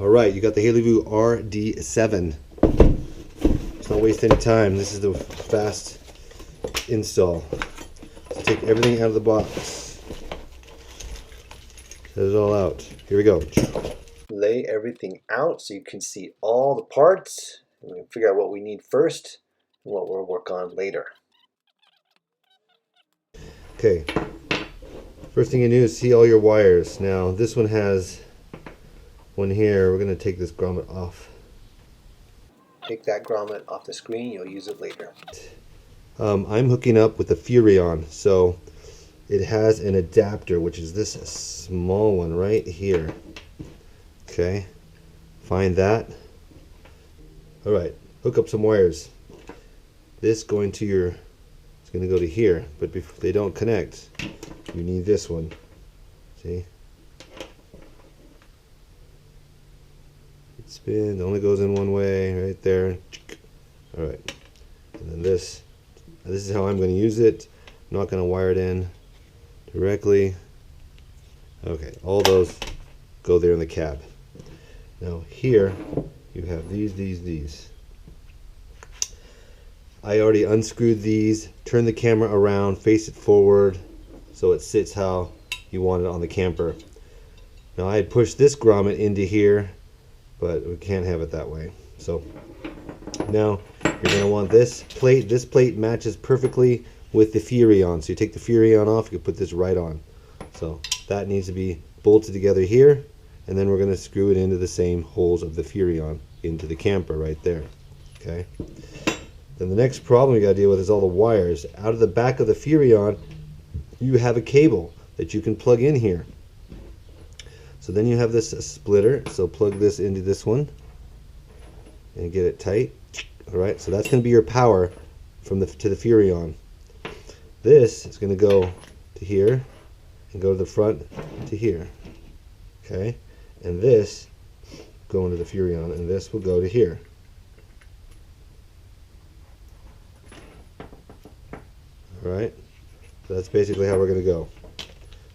Alright, you got the Haloview RD7. Let's not waste any time. This is the fast install. So take everything out of the box. Get it all out. Here we go. Lay everything out so you can see all the parts. And we can figure out what we need first and what we'll work on later. Okay. First thing you do is see all your wires. Now this one has one here. We're going to take this grommet off. Take that grommet off the screen. You'll use it later. I'm hooking up with a Furrion. So it has an adapter, which is this small one right here. Okay. Find that. Alright. Hook up some wires. This going to your... It's going to go to here. But if they don't connect, you need this one. See? It spins, only goes in one way, right there. Alright. And then this is how I'm going to use it. I'm not going to wire it in directly. Okay, all those go there in the cab. Now here, you have these. I already unscrewed these, turned the camera around, face it forward, so it sits how you want it on the camper. Now I had pushed this grommet into here, but we can't have it that way. So now you're going to want this plate. This plate matches perfectly with the Furrion. So you take the Furrion off, you put this right on. So that needs to be bolted together here, and then we're going to screw it into the same holes of the Furrion into the camper right there. Okay. Then the next problem you got to deal with is all the wires. Out of the back of the Furrion, you have a cable that you can plug in here. So then you have this splitter. So plug this into this one and get it tight. All right. So that's going to be your power from to the Furrion. This is going to go to here and go to the front to here. Okay. And this go into the Furrion, and this will go to here. Alright, so that's basically how we're going to go.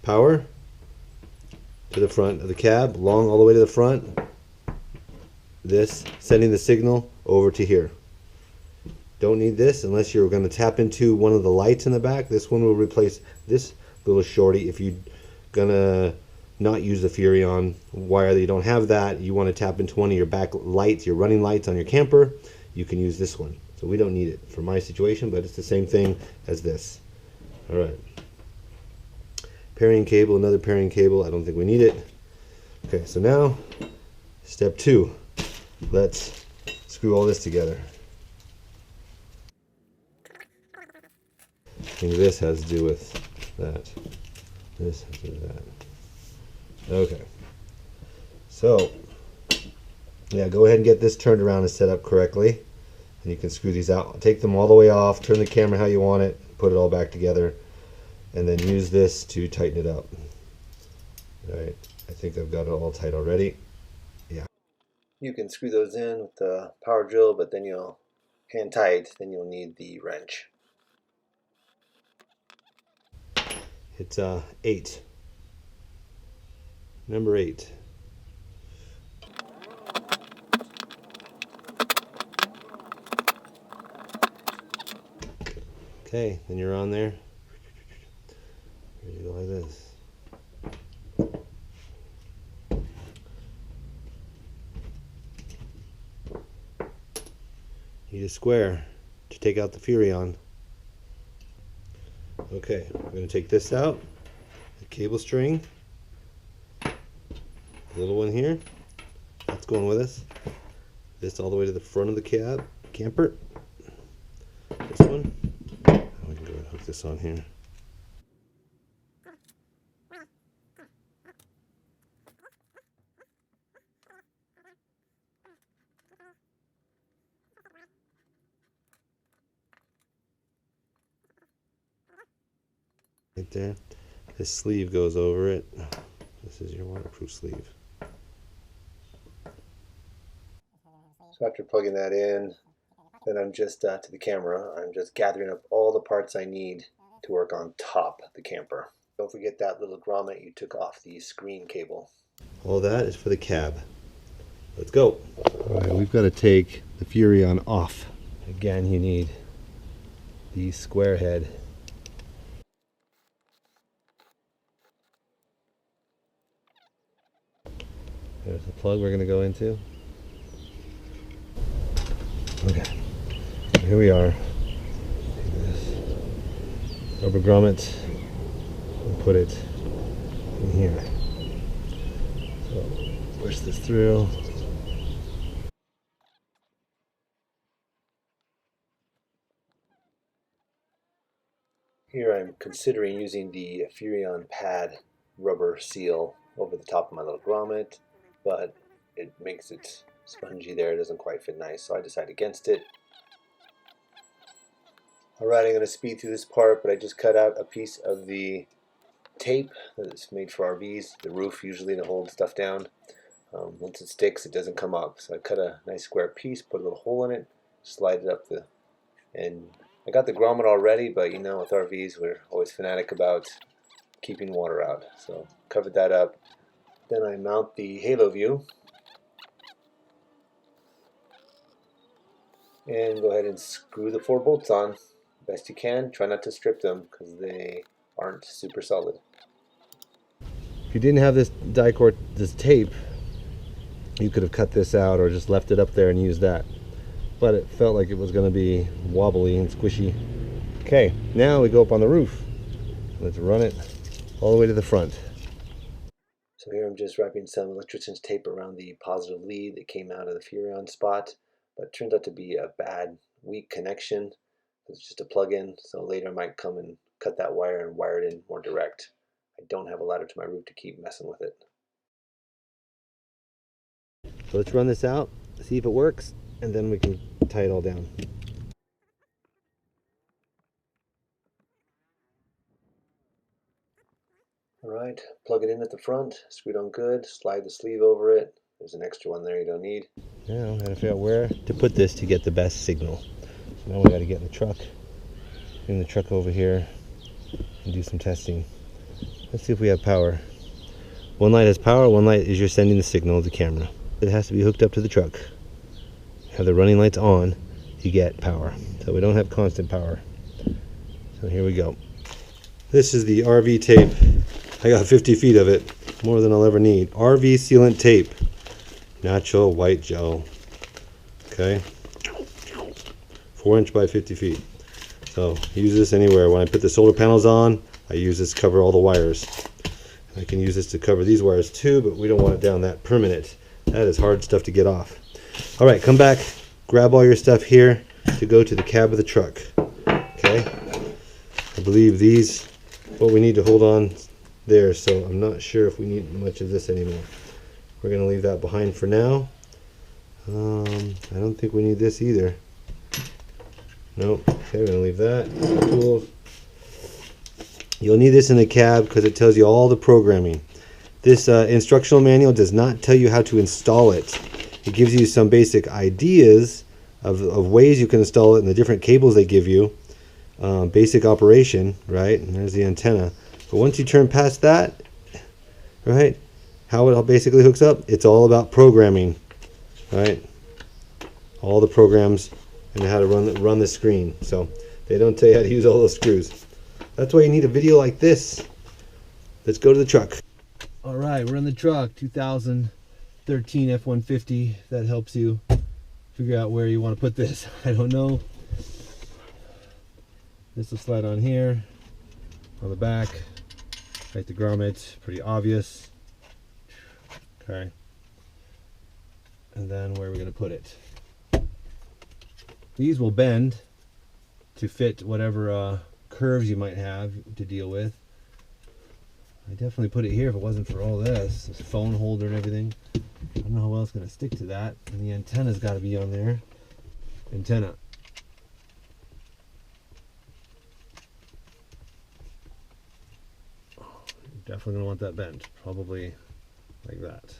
Power to the front of the cab, long all the way to the front. This, sending the signal over to here. Don't need this unless you're going to tap into one of the lights in the back. This one will replace this little shorty. If you're going to not use the Furrion wire, that you don't have that, you want to tap into one of your back lights, your running lights on your camper, you can use this one. So we don't need it for my situation, but it's the same thing as this. Alright. Pairing cable, another pairing cable. I don't think we need it. Okay, so now, step 2. Let's screw all this together. I think this has to do with that. This has to do with that. Okay. So, yeah, go ahead and get this turned around and set up correctly. And you can screw these out. Take them all the way off, turn the camera how you want it, put it all back together, and then use this to tighten it up. Alright, I think I've got it all tight already. Yeah. You can screw those in with the power drill, but then you'll hand tight, then you'll need the wrench. It's 8. Number 8. Okay, then you're on there. Here you go like this. You need a square to take out the Furrion. Okay, we're going to take this out. The cable string. The little one here. That's going with us. This all the way to the front of the camper. This one. We can go ahead and hook this on here. Right there. This sleeve goes over it. This is your waterproof sleeve. So after plugging that in, then I'm just to the camera, I'm just gathering up all the parts I need to work on top of the camper. Don't forget that little grommet you took off the screen cable. All that is for the cab. Let's go. All right, we've got to take the Furrion off. Again, you need the square head. There's the plug we're going to go into. Okay, here we are. Take this rubber grommet and put it in here. So push this through. Here I'm considering using the Furrion pad rubber seal over the top of my little grommet, but it makes it spongy there. It doesn't quite fit nice, so I decided against it. Alright, I'm going to speed through this part, but I just cut out a piece of the tape that's made for RVs, the roof usually to hold stuff down. Once it sticks, it doesn't come up. So I cut a nice square piece, put a little hole in it, slide it up and I got the grommet already, but you know, with RVs, we're always fanatic about keeping water out. So covered that up. Then I mount the Haloview and go ahead and screw the 4 bolts on best you can. Try not to strip them because they aren't super solid. If you didn't have this die-cord, this tape, you could have cut this out or just left it up there and used that. But it felt like it was going to be wobbly and squishy. Okay, now we go up on the roof. Let's run it all the way to the front. So here I'm just wrapping some electrician's tape around the positive lead that came out of the Furrion spot, but it turned out to be a bad, weak connection. It's just a plug-in, so later I might come and cut that wire and wire it in more direct. I don't have a ladder to my roof to keep messing with it. So let's run this out, see if it works, and then we can tie it all down. Alright, plug it in at the front, screw it on good, slide the sleeve over it. There's an extra one there you don't need. Now, I gotta figure out where to put this to get the best signal. So now we gotta get in the truck, bring the truck over here, and do some testing. Let's see if we have power. One light has power, one light is you're sending the signal to the camera. It has to be hooked up to the truck. Have the running lights on, you get power. So we don't have constant power. So here we go. This is the RV tape. I got 50 feet of it, more than I'll ever need. RV sealant tape, natural white gel. Okay, 4" by 50 feet. So use this anywhere. When I put the solar panels on, I use this to cover all the wires. I can use this to cover these wires too, but we don't want it down that permanent. That is hard stuff to get off. All right, come back, grab all your stuff here to go to the cab of the truck. Okay, I believe these, what we need to hold on there, so I'm not sure if we need much of this anymore. We're going to leave that behind for now. I don't think we need this either. Nope. Okay, we're going to leave that. Tools. You'll need this in the cab because it tells you all the programming. This instructional manual does not tell you how to install it. It gives you some basic ideas of ways you can install it and the different cables they give you. Basic operation, right? And there's the antenna. But once you turn past that, right, how it all basically hooks up, it's all about programming, right? All the programs and how to run the screen. So they don't tell you how to use all those screws. That's why you need a video like this. Let's go to the truck. All right, we're in the truck, 2013 F-150. That helps you figure out where you want to put this. I don't know. This will slide on here, on the back. Right, the grommet, pretty obvious. Okay. And then where are we going to put it? These will bend to fit whatever curves you might have to deal with. I definitely put it here if it wasn't for all this phone holder and everything. I don't know how well it's going to stick to that. And the antenna's got to be on there. Antenna. Definitely gonna want that bent, probably like that.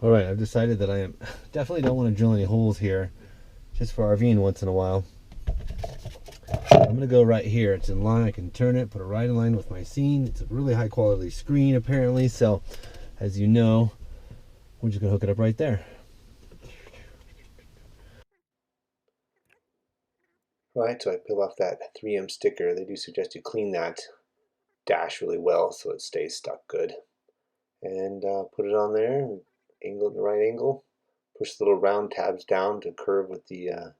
All right, I've decided that I definitely don't want to drill any holes here, just for RVing once in a while. I'm gonna go right here. It's in line. I can turn it, put it right in line with my scene. It's a really high quality screen apparently. So, as you know, We're just gonna hook it up right there. Right, so I peel off that 3M sticker. They do suggest you clean that dash really well so it stays stuck good. And put it on there, and angle it in the right angle. Push the little round tabs down to curve with the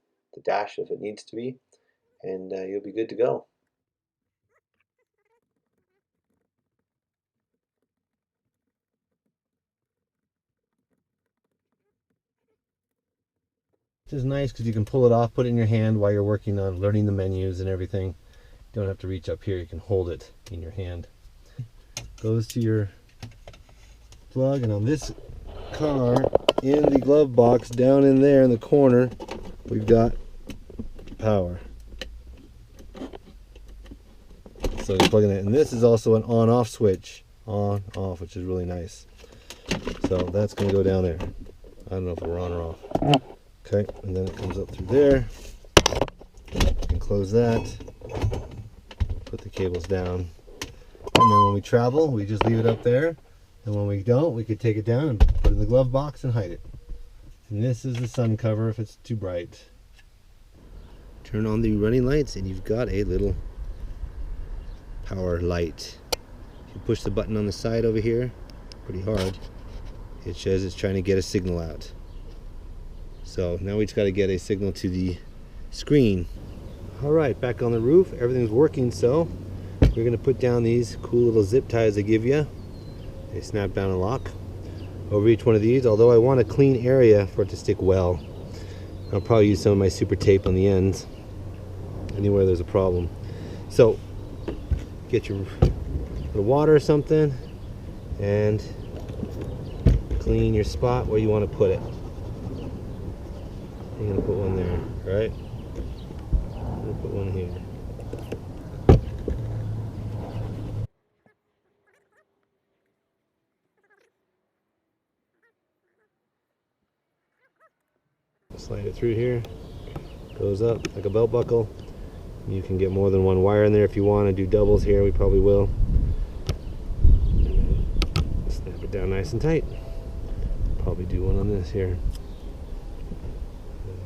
dash if it needs to be, and you'll be good to go. Which is nice because you can pull it off, put it in your hand while you're working on learning the menus and everything. You don't have to reach up here, you can hold it in your hand. Goes to your plug, and on this car, in the glove box down in there in the corner, we've got power. So you plug in it, and this is also an on-off switch, on off, which is really nice. So that's going to go down there. I don't know if we're on or off. Okay, and then it comes up through there. You can close that, put the cables down, and then when we travel, we just leave it up there. And when we don't, we could take it down and put it in the glove box and hide it. And this is the sun cover if it's too bright. Turn on the running lights, and you've got a little power light. If you push the button on the side over here pretty hard, it says it's trying to get a signal out. So now we just got to get a signal to the screen. Alright, back on the roof, everything's working, so we're going to put down these cool little zip ties they give you. They snap down and lock over each one of these, although I want a clean area for it to stick well. I'll probably use some of my super tape on the ends, anywhere there's a problem. So get your water or something and clean your spot where you want to put it. You're going to put one there, right? I'm going to put one here. Slide it through here, goes up like a belt buckle. You can get more than one wire in there if you want to do doubles here. We probably will. Snap it down nice and tight. Probably do one on this here.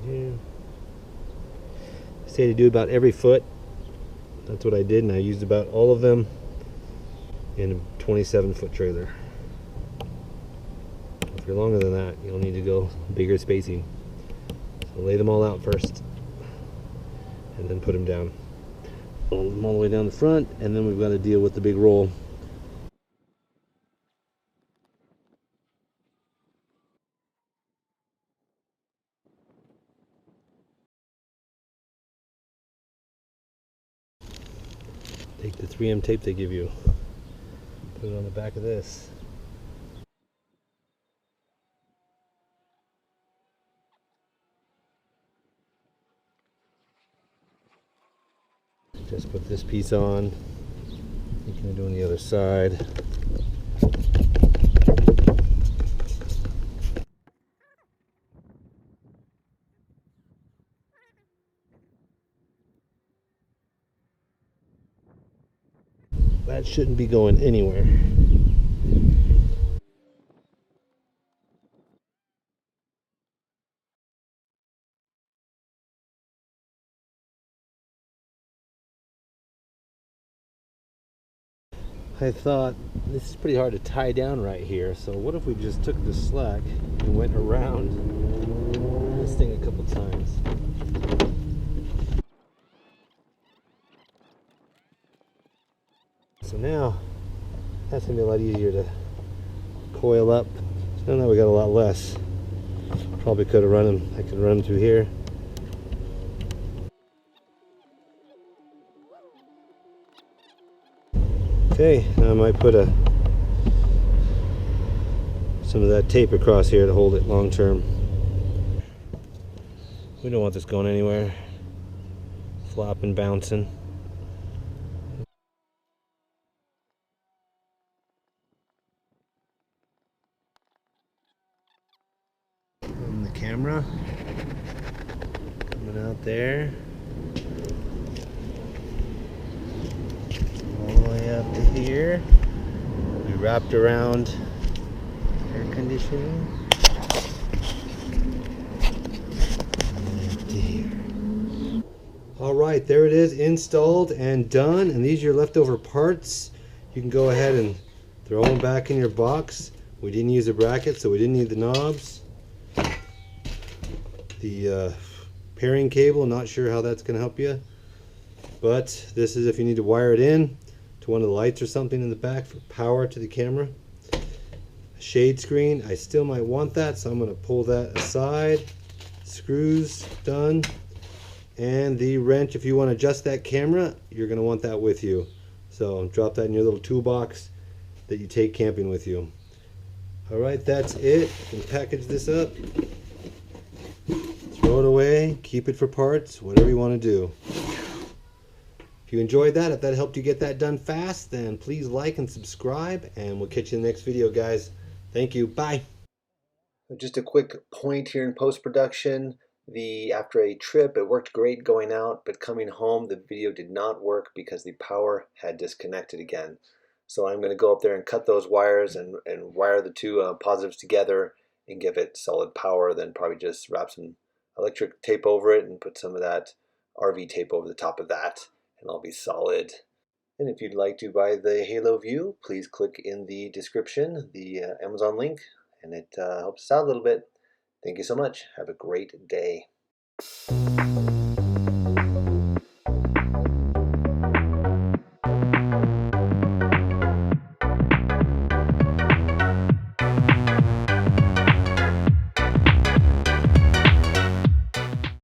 Here. Say to do about every foot. That's what I did, and I used about all of them in a 27-foot trailer. If you're longer than that, you'll need to go bigger spacing. So lay them all out first, and then put them down. Fold them all the way down the front, and then we've got to deal with the big roll. Take the 3M tape they give you, put it on the back of this. Just put this piece on. You can do on the other side. That shouldn't be going anywhere. I thought this is pretty hard to tie down right here, so what if we just took the slack and went around this thing a couple times. So now that's gonna be a lot easier to coil up. So now we got a lot less. Probably could have run them. I could run them through here. Okay, now I might put some of that tape across here to hold it long term. We don't want this going anywhere. Flopping, bouncing. And the camera coming out there. All the way up to here. We wrapped around air conditioning. All right, there it is, installed and done. And these are your leftover parts. You can go ahead and throw them back in your box. We didn't use a bracket, so we didn't need the knobs. The pairing cable, not sure how that's going to help you. But this is if you need to wire it in to one of the lights or something in the back for power to the camera. A shade screen, I still might want that, so I'm going to pull that aside. Screws, done. And the wrench, if you want to adjust that camera, you're going to want that with you. So drop that in your little toolbox that you take camping with you. Alright, that's it. You can package this up, throw it away, keep it for parts, whatever you want to do. If you enjoyed that, if that helped you get that done fast, then please like and subscribe, and we'll catch you in the next video, guys. Thank you. Bye. Just a quick point here in post-production. After a trip, it worked great going out, but coming home, the video did not work because the power had disconnected again. So I'm going to go up there and cut those wires and wire the two positives together and give it solid power, then probably just wrap some electric tape over it and put some of that RV tape over the top of that, and I'll be solid. And if you'd like to buy the Haloview, please click in the description, the Amazon link, and it helps us out a little bit. Thank you so much. Have a great day.